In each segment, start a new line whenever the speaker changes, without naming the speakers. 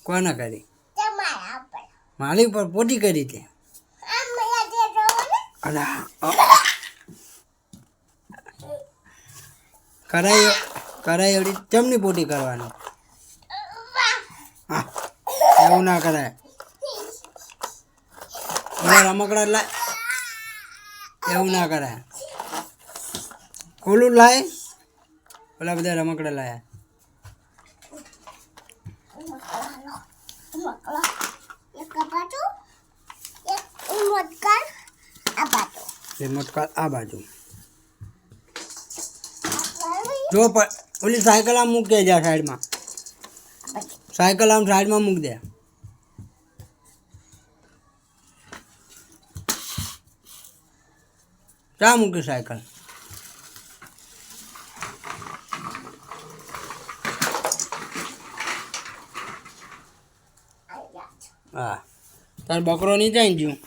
કોને કરી? મારી ઉપર પોટી કરી તે. કરાય એવડી ચમની પોટી કરવાની? હા, એવું ના કરાય. બધા રમકડા લાય, એવું ના કરાય. ખોલું લાય, ઓલા બધા રમકડા લાયા. રિમોટ કાર આ બાજુ જો ઓલી સાયકલ આમ મૂક દે, જા સાઈડમાં. સાયકલ આમ સાઈડમાં મૂક દે. ક્યાં મૂકી સાયકલ? હા, તાર બકરો નહીં જાય ગયું?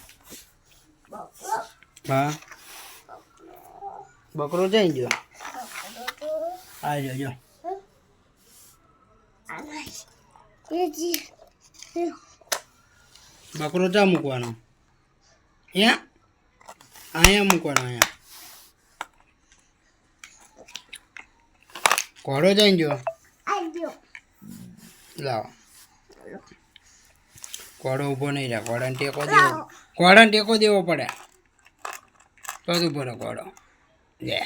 હા, બકરો જઈ ગયો. આ જો બકરો ચા મૂકવાનો? અહીંયા મૂકવાનો. અહીંયા ઘોડો જઈ ગયો. લાવો, ઘોડો ઊભો નહીં રહે. ઘોડાને ટેકો દેવો પડે. બધું ઊભો રહે ઘોડો. લે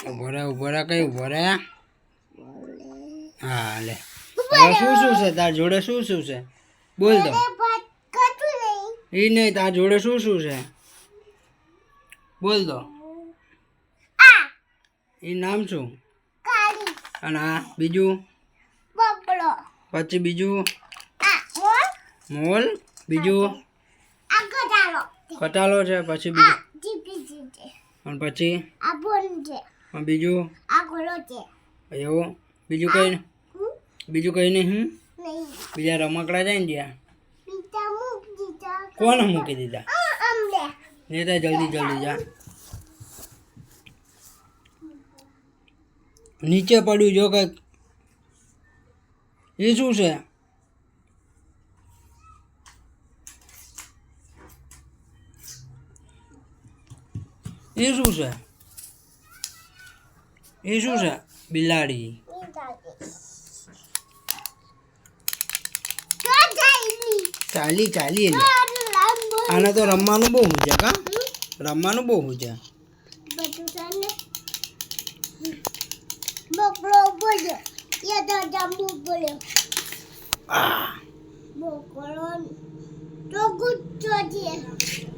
ઊભો રહે કઈ ઊભો રહે? હા લે. હવે શું છે તાર જોડે? શું છે બોલ દો. એ નહીં, તાર જોડે શું છે બોલ દો. એ નામ શું? અને આ બીજું? પછી બીજું? મોલ. બીજું? કટાલો છે. પછી બીજું? અને પછી બીજું? એવું? બીજું કઈ નહીં? બીજા રમકડા જાય ને જ્યાં કોને મૂકી દીધા? નેતા જલ્દી જા. નીચે પડ્યું જો કંઈક. એ શું છે? એ શું છે? બિલાડી. ચાલી આને તો રમવાનું બહુ છે. કા રમવાનું બહુ છે.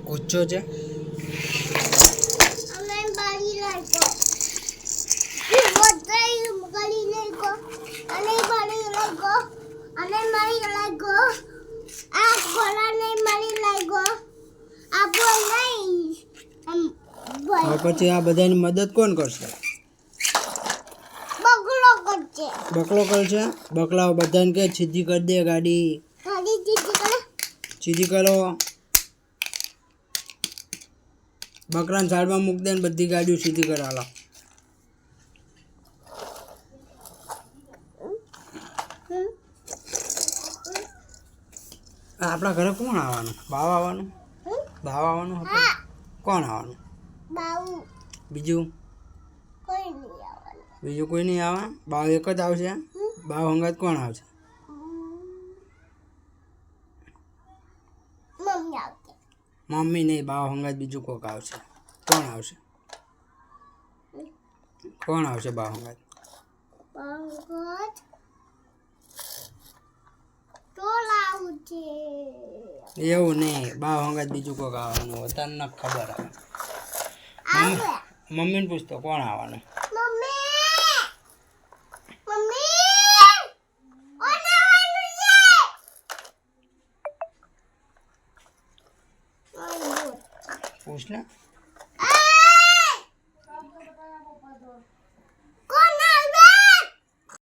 ગુચ્છો છે. પછી આ બધાની મદદ કોણ કરશે? બકલો કરશે. બકલા બધાને કે સીધી કરી દે ગાડી. સીધી કરો. બકરાને સાઈડમાં મૂક દે ને બધી ગાડીઓ સીધી કરાવો. આપણા ઘરે કોણ આવવાનું? ભાવ આવવાનું? કોણ આવવાનું? બીજું કોઈ નહીં આવે? ભાવ એક જ આવશે? ભાવ હંગાત કોણ આવશે? મમ્મી નહીં, ભાવ હંગાત બીજું કોક આવશે. કોણ આવશે ભાવ હંગાત? એવું નહીં, ભાવ હંગાત બીજું કોક આવવાનું. તને ખબર આવે. મમ્મીને પૂછતો કોણ આવવાનું? પૂછ ને.